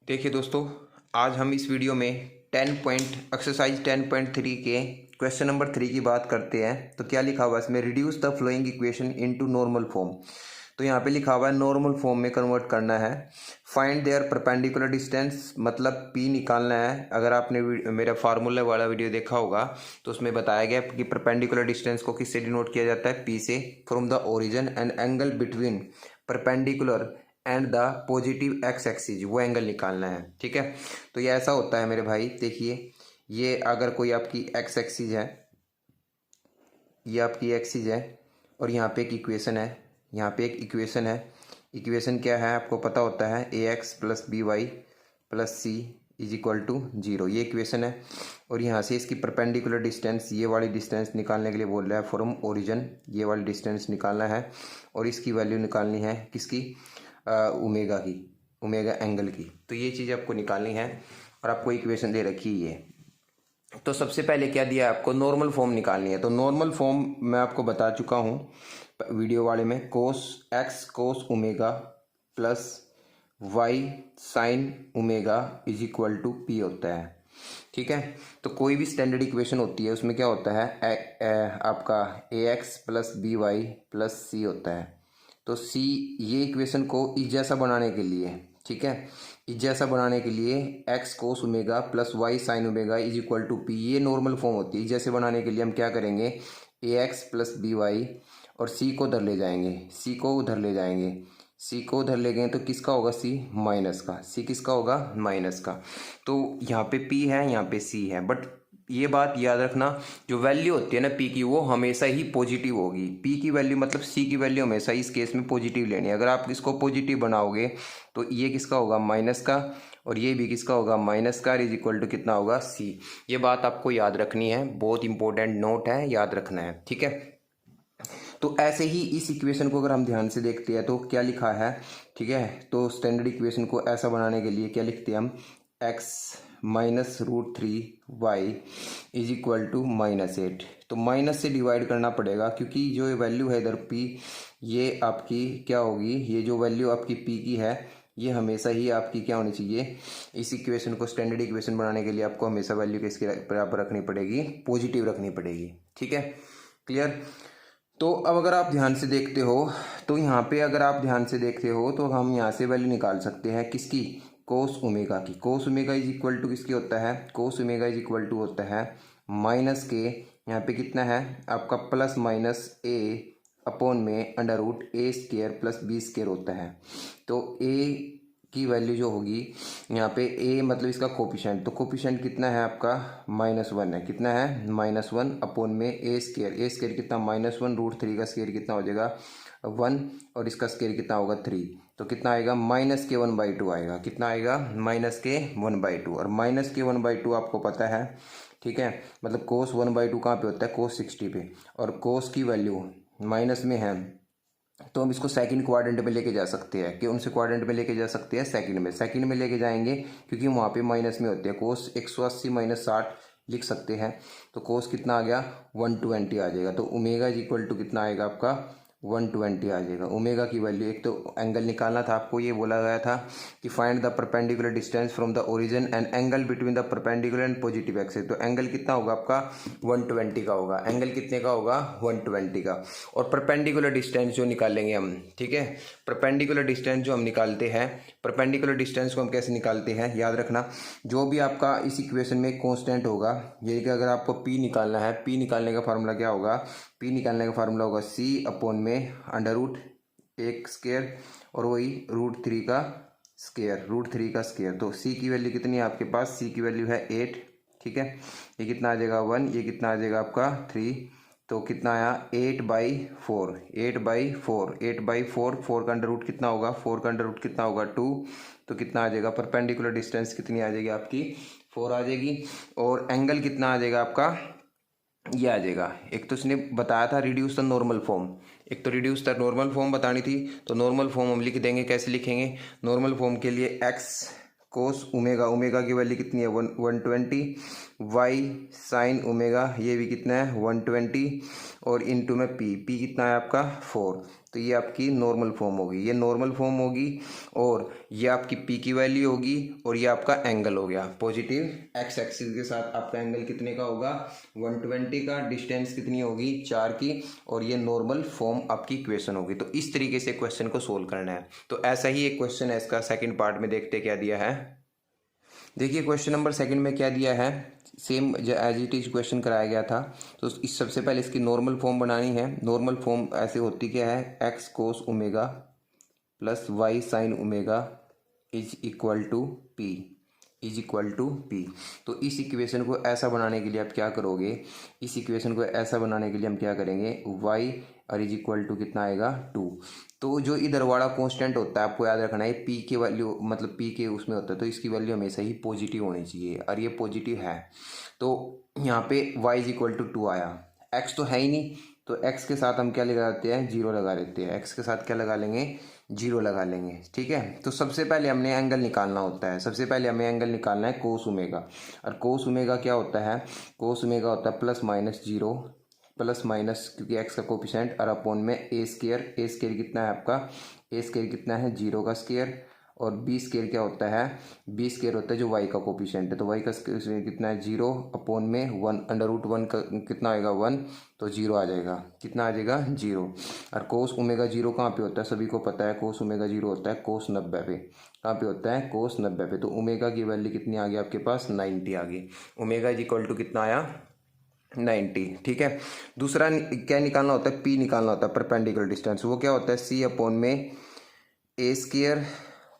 देखिए दोस्तों, आज हम इस वीडियो में एक्सरसाइज 10.3 के क्वेश्चन नंबर 3 की बात करते हैं। तो क्या लिखा हुआ है इसमें, reduce the flowing equation into normal form. तो यहाँ पे लिखा हुआ है नॉर्मल फॉर्म में कन्वर्ट करना है। फाइंड देयर परपेंडिकुलर डिस्टेंस, मतलब पी निकालना है। अगर आपने मेरा फार्मूला वाला वीडियो देखा होगा तो उसमें बताया गया कि परपेंडिकुलर डिस्टेंस को किससे डिनोट किया जाता है, पी से, from the origin and angle between perpendicular and the positive x axis, वो एंगल निकालना है। ठीक है, तो ये ऐसा होता है मेरे भाई। देखिए, ये अगर कोई आपकी एक्स एक्सिस है, ये आपकी एक्सिस है और यहाँ पे एक इक्वेशन है, यहाँ पे एक इक्वेशन है। इक्वेशन क्या है आपको पता होता है, a x plus b y plus c is equal to 0, ये इक्वेशन है। और यहाँ से इसकी परपेंडिकुलर डिस्टेंस, ये वाली डिस्टेंस निकालने के लिए बोल रहा है फ्रॉम ओरिजिन, ये वाली डिस्टेंस निकालना है। और इसकी वैल्यू निकालनी है किसकी, ओमेगा की, ओमेगा एंगल की। तो ये चीज़ आपको निकालनी है और आपको इक्वेशन दे रखी है ये। तो सबसे पहले क्या दिया है आपको, नॉर्मल फॉर्म निकालनी है। तो नॉर्मल फॉर्म मैं आपको बता चुका हूँ वीडियो वाले में, cos x cos omega plus y sine omega is equal to p होता है। ठीक है, तो कोई भी स्टैंडर्ड इक्वेशन होती है उसमें क्या होता है, आपका a x plus b y plus c होता है। तो सी, ये इक्वेशन को इस जैसा बनाने के लिए, ठीक है, इस जैसा बनाने के लिए x cos omega plus y sine omega is equal to p, ये नॉर्मल फॉर्म होती है। इस जैसे बनाने के लिए हम क्या करेंगे, ए एक्स प्लस बी वाई और सी को उधर ले जाएंगे, सी को उधर ले जाएंगे, सी को उधर ले गए तो किसका होगा, सी माइनस का, सी किसका होगा, माइनस का। तो यहाँ पे पी है, यहाँ पे सी है, बट ये बात याद रखना, जो वैल्यू होती है ना पी की, वो हमेशा ही पॉजिटिव होगी। पी की वैल्यू मतलब सी की वैल्यू हमेशा इस केस में पॉजिटिव लेनी है। अगर आप इसको पॉजिटिव बनाओगे तो ये किसका होगा, माइनस का, और ये भी किसका होगा, माइनस का, इज इक्वल टू कितना होगा, सी। ये बात आपको याद रखनी है, बहुत इंपॉर्टेंट नोट है, याद रखना है। ठीक है, तो ऐसे ही इस इक्वेशन को अगर हम ध्यान से देखते हैं तो क्या लिखा है, ठीक है, तो स्टैंडर्ड इक्वेशन को ऐसा बनाने के लिए क्या लिखते हैं हम, x minus root 3 y is equal to -8। तो माइनस से डिवाइड करना पड़ेगा क्योंकि जो ये वैल्यू है इधर पी, ये आपकी क्या होगी, ये जो वैल्यू आपकी पी की है ये हमेशा ही आपकी क्या होनी चाहिए, इस इक्वेशन को स्टैंडर्ड इक्वेशन बनाने के लिए आपको हमेशा वैल्यू किसके बराबर रखनी पड़ेगी, पॉजिटिव रखनी पड़ेगी। ठीक है, क्लियर। तो अब अगर आप ध्यान से देखते हो तो यहाँ पे अगर आप ध्यान से देखते हो तो हम यहाँ से वैल्यू निकाल सकते हैं किसकी, कोस ओमेगा की। Cos omega is equal to किसकी होता है, cos omega is equal to होता है माइनस के, यहाँ पे कितना है आपका प्लस माइनस ए अपॉन में under root a square plus b square होता है। तो ए की वैल्यू जो होगी यहाँ पे, ए मतलब इसका कोफिशिएंट, तो कोफिशिएंट कितना है आपका, -1 है। कितना है, -1 अपॉन में ए स्केयर, ए स्केयर कितना, -1 रूट 3 का स्केयर कितना हो जाएगा 1, और इसका स्केयर कितना होगा 3, तो कितना आएगा, -1/2 आएगा। कितना आएगा, -1/2, और -1/2 आपको पता है, ठीक है, मतलब कोस 1/2 कहाँ पे होता है, कोस 60 पे, और कोस की वैल्यू माइनस में है तो हम इसको सेकंड क्वाड्रेंट में लेके जा सकते हैं, कि उनसे क्वाड्रेंट में लेके जा सकते हैं सेकंड में लेके जाएंगे क्योंकि वहाँ पे माइनस में होते हैं। कोस 180 - 60 लिख सकते हैं, तो कोस कितना आ गया, 120 आ जाएगा। तो ओमेगा इज इक्वल टू कितना आएगा आपका, 120 आ जाएगा। ओमेगा की वैल्यू, एक तो एंगल निकालना था आपको, ये बोला गया था कि find the perpendicular distance from the origin and angle between the perpendicular and positive axis. तो एंगल कितना होगा आपका, 120 का होगा। एंगल कितने का होगा, 120 का। और परपेंडिकुलर डिस्टेंस जो निकालेंगे हम, ठीक है, परपेंडिकुलर डिस्टेंस जो हम निकालते हैं, परपेंडिकुलर डिस्टेंस को हम कैसे निकालते हैं, याद रखना, जो भी आपका इस इक्वेशन में कांस्टेंट होगा, ये कि अगर आपको पी निकालना है, पी निकालने का फार्मूला क्या होगा, पी निकालने का फार्मूला होगा सी अपॉन में अंडर रूट 1 स्केयर और वही √3 का स्केयर, √3 का स्केयर। तो सी की वैल्यू कितनी है आपके पास, सी की वैल्यू है 8, ठीक है, ये कितना आ जाएगा 1, ये कितना आ जाएगा आपका 3, तो कितना आया 8/4, 8/4, 8/4, 4 का अंडर रूट कितना होगा, 4 का अंडर रूट कितना होगा 2, तो कितना आ जाएगा, परपेंडिकुलर डिस्टेंस कितनी आ जाएगी आपकी, 4 आ जाएगी। और एंगल कितना आ जाएगा आपका, ये आ जाएगा। एक तो इसने बताया था रिड्यूस द नॉर्मल फॉर्म, एक तो रिड्यूस द नॉर्मल फॉर्म बतानी थी, तो नॉर्मल फॉर्म हम लिख देंगे। कैसे लिखेंगे, नॉर्मल फॉर्म के लिए एक्स कोस ओमेगा, ओमेगा की वैल्यू कितनी है 120, वाई साइन ओमेगा ये भी कितना है 120, और इनटू में पी, पी कितना है आपका 4। तो ये आपकी नॉर्मल फॉर्म होगी, ये नॉर्मल फॉर्म होगी, और ये आपकी पी की वैल्यू होगी, और ये आपका एंगल हो गया पॉजिटिव एक्स एक्सिस के साथ आपका एंगल कितने का होगा 120 का, डिस्टेंस कितनी होगी 4 की, और ये नॉर्मल फॉर्म आपकी इक्वेशन होगी। तो इस तरीके से क्वेश्चन को सोल्व करना है। तो ऐसा ही एक क्वेश्चन है इसका सेकंड पार्ट में, देखते क्या दिया है। देखिए क्वेश्चन नंबर सेकंड में क्या दिया है, same as it is question कराया गया था। तो इस सबसे पहले इसकी नॉर्मल फॉर्म बनानी है। नॉर्मल फॉर्म ऐसे होती क्या है, x cos omega plus y sine omega is equal to p, is equal to p. तो इस इक्वेशन को ऐसा बनाने के लिए आप क्या करोगे, इस इक्वेशन को ऐसा बनाने के लिए हम क्या करेंगे, y और इज इक्वल टू कितना आएगा 2। तो जो इधर वाला कांस्टेंट होता है आपको याद रखना है, p के वैल्यू मतलब p के उसमें होता है, तो इसकी वैल्यू हमेशा ही पॉजिटिव होनी चाहिए, और ये पॉजिटिव है। तो यहाँ पे y इज इक्वल टू 2 आया, x तो है ही नहीं, तो x के साथ हम क्या लगा देते हैं, 0 लगा देते हैं। x के साथ क्या लगा लेंगे, 0 लगा लेंगे, ठीक है। तो सबसे पहले हमने एंगल निकालना होता है, सबसे पहले हमें एंगल निकालना है कोस ओमेगा, और कोस ओमेगा क्या होता है, कोस ओमेगा होता है प्लस माइनस 0, प्लस माइनस क्योंकि x का कोफिशिएंट, और अपॉन में ए स्केयर, ए स्केयर कितना है आपका, ए स्केयर कितना है 0 का स्केयर, और बी स्केयर क्या होता है, बी स्केयर होता है जो y का कोफिशिएंट है, तो y का स्केयर कितना है 0, अपॉन में 1 अंडर रूट 1 का कितना आएगा 1, तो 0 आ जाएगा, कितना आ जाएगा 0। और कोस ओमेगा 0 कहाँ पे होता है, सभी को पता है कोस ओमेगा 0 होता है कोस 90 पे, कहाँ पे होता है कोस 90 पे। तो ओमेगा की वैल्यू कितनी आ गई आपके पास 90 आ गई, ओमेगा इज इक्वल टू कितना आया 90, ठीक है। दूसरा क्या निकालना होता है, p निकालना होता है परपेंडिकुलर डिस्टेंस, वो क्या होता है c अपॉन में ए स्केयर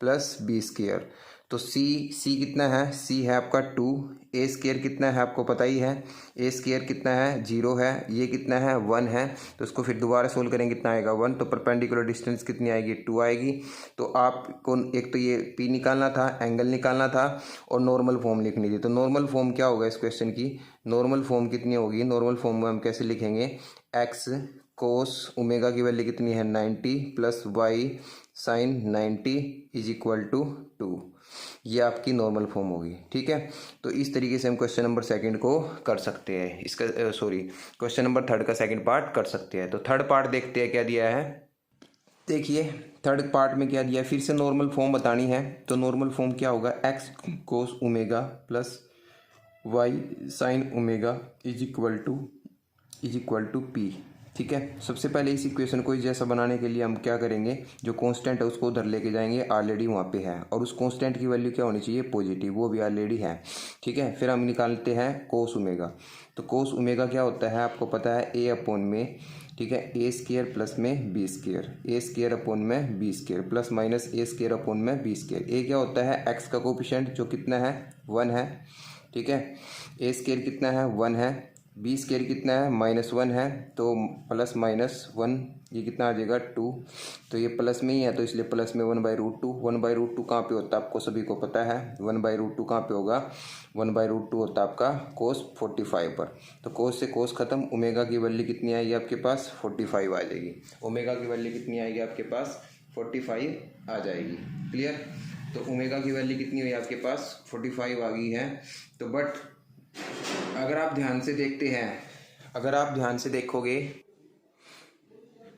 प्लस बी स्केयर। तो c कितना है, c है आपका 2, ए स्केयर कितना है आपको पता ही है, ए स्केयर कितना है 0 है, ये कितना है 1 है, तो इसको फिर दोबारा सोल्व करेंगे कितना आएगा 1, तो परपेंडिकुलर डिस्टेंस कितनी आएगी 2 आएगी। तो आपको एक तो ये p निकालना था, एंगल निकालना था, और नॉर्मल फॉर्म लिखनी थी। तो नॉर्मल फॉर्म क्या होगा इस क्वेश्चन की, नॉर्मल फॉर्म कितनी होगी, नॉर्मल फॉर्म में हम कैसे लिखेंगे, एक्स कोस ओमेगा की वैल्यू कितनी है 90 plus y sine 90 is equal to 2, ये आपकी नॉर्मल फॉर्म होगी, ठीक है। तो इस तरीके से हम क्वेश्चन नंबर सेकंड को कर सकते हैं, इसका क्वेश्चन नंबर थर्ड का सेकंड पार्ट कर सकते हैं। तो थर्ड पार्ट देखते हैं क्या दिया है। देखिए थर्ड पार्ट में क्या दिया है, फिर से नॉर्मल फॉर्म बतानी है। तो नॉर्मल फॉर्म क्या होगा, x cos omega plus y sine omega is equal to p, ठीक है। सबसे पहले इस इक्वेशन को जैसा बनाने के लिए हम क्या करेंगे, जो कांस्टेंट है उसको उधर लेके जाएंगे, ऑलरेडी वहाँ पे है, और उस कांस्टेंट की वैल्यू क्या होनी चाहिए पॉजिटिव, वो भी ऑलरेडी है, ठीक है। फिर हम निकालते हैं कोस ओमेगा। तो कोस ओमेगा क्या होता है आपको पता है, ए अपॉन में, ठीक है, ए स्केयर प्लस में बी स्केयर, ए स्केयर अपॉन में बी स्केयर प्लस माइनस ए स्केयर अपॉन में बी स्केयर। ए क्या होता है एक्स का कोफिशिएंट जो कितना है 1 है, ठीक है, ए स्केयर कितना है 1 है, बी स्केयर कितना है -1 है, तो प्लस -1 ये कितना आ जाएगा 2, तो ये प्लस में ही है तो इसलिए प्लस में 1/√2, 1/√2 कहाँ पे होता है आपको सभी को पता है, 1/√2 कहाँ पे होगा, 1/√2 होता है आपका कोस 45 पर। तो कोस से कोस खत्म, ओमेगा की वैल्यू कितनी आएगी आपके पास 45 आ जाएगी, ओमेगा की वैल्यू कितनी आएगी आपके पास 45 आ जाएगी, क्लियर। तो ओमेगा की वैल्यू कितनी हुई आपके पास 45 आ गई है। तो बट अगर आप ध्यान से देखते हैं, अगर आप ध्यान से देखोगे,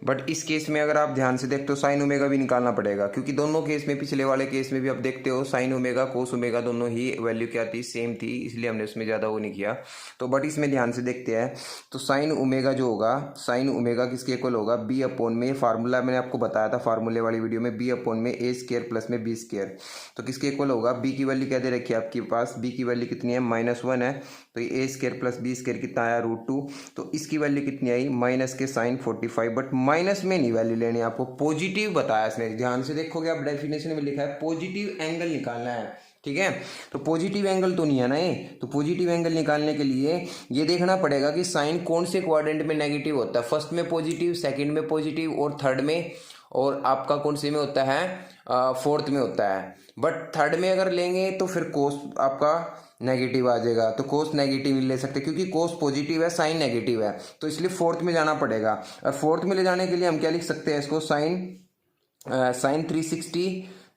बट इस केस में अगर आप ध्यान से देखते हो साइन ओमेगा भी निकालना पड़ेगा, क्योंकि दोनों केस में, पिछले वाले केस में भी आप देखते हो साइन ओमेगा कोस ओमेगा दोनों ही वैल्यू क्या थी सेम थी, इसलिए हमने उसमें ज़्यादा वो नहीं किया। तो बट इसमें ध्यान से देखते हैं, तो साइन ओमेगा जो होगा, साइन ओमेगा किसके इक्वल होगा, बी अपॉन में, फार्मूला मैंने आपको बताया था फार्मूले वाली वीडियो में, बी अपॉन में ए स्केयर प्लस में बी स्केयर। तो किसके इक्वल होगा, बी की वैल्यू क्या दे रखी है आपके पास, बी की वैल्यू कितनी है -1 है, तो ये ए स्केयर प्लस बी स्केयर कितना आया √2, तो इसकी वैल्यू कितनी आई माइनस के साइन 45, बट माइनस में नहीं वैल्यू लेनी, आपको पॉजिटिव बताया इसने, ध्यान से देखोगे आप डेफिनेशन में लिखा है पॉजिटिव एंगल निकालना है, ठीक है। तो पॉजिटिव एंगल तो नहीं है ना ये, तो पॉजिटिव एंगल निकालने के लिए ये देखना पड़ेगा कि साइन कौन से क्वाड्रेंट में नेगेटिव होता है, फर्स्ट में पॉजिटिव, सेकंड में पॉजिटिव, और थर्ड में, और आपका कौन से में होता है फोर्थ में होता है। बट थर्ड में अगर लेंगे तो फिर कोस आपका नेगेटिव आ जाएगा, तो कोस नेगेटिव नहीं ले सकते क्योंकि कोस पॉजिटिव है साइन नेगेटिव है, तो इसलिए फोर्थ में जाना पड़ेगा। और फोर्थ में ले जाने के लिए हम क्या लिख सकते हैं इसको, साइन 360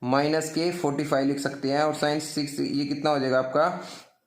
माइनस के 45 लिख सकते हैं, और साइन 6 ये कितना हो जाएगा आपका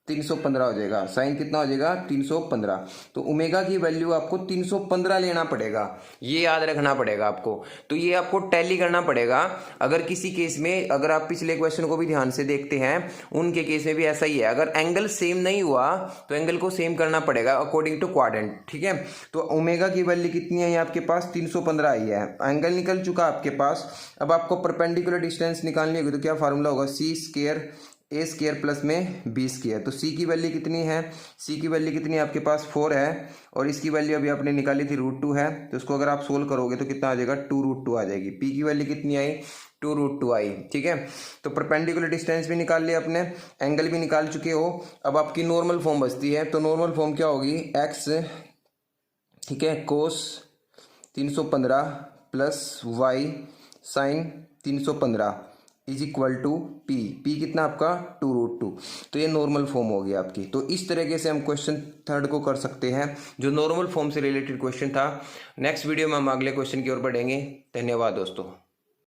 315 हो जाएगा। साइन कितना हो जाएगा 315। तो ओमेगा की वैल्यू आपको 315 लेना पड़ेगा, ये याद रखना पड़ेगा आपको। तो ये आपको टैली करना पड़ेगा। अगर किसी केस में, अगर आप पिछले क्वेश्चन को भी ध्यान से देखते हैं, उनके केस में भी ऐसा ही है। अगर एंगल सेम नहीं हुआ तो एंगल को सेम करना पड़ेगा अकॉर्डिंग टू क्वाड्रेंट, ठीक है। तो ओमेगा की वैल्यू कितनी है आपके पास 315 आई है, एंगल निकल चुका आपके पास। अब आपको परपेंडिकुलर डिस्टेंस निकालनी होगी, तो क्या फार्मूला होगा, सी स्क्वायर ए स्क्वायर प्लस में बी स्क्वायर। तो सी की वैल्यू कितनी है, सी की वैल्यू कितनी है आपके पास 4 है, और इसकी वैल्यू अभी आपने निकाली थी √2 है। तो इसको अगर आप सोल्व करोगे तो कितना आ जाएगा 2√2 आ जाएगी। पी की वैल्यू कितनी आई 2√2 आई, ठीक है। तो परपेंडिकुलर डिस्टेंस भी निकाल लिया आपने, एंगल भी निकाल चुके हो। अब आपकी नॉर्मल फॉर्म बचती है। तो नॉर्मल फॉर्म क्या होगी, एक्स, ठीक है, cos 315 plus y sine 315 is equal to p. P कितना आपका 2√2। तो ये नॉर्मल फॉर्म हो गई आपकी। तो इस तरीके से हम क्वेश्चन थर्ड को कर सकते हैं, जो नॉर्मल फॉर्म से रिलेटेड क्वेश्चन था। नेक्स्ट वीडियो में हम अगले क्वेश्चन की ओर बढ़ेंगे। धन्यवाद दोस्तों।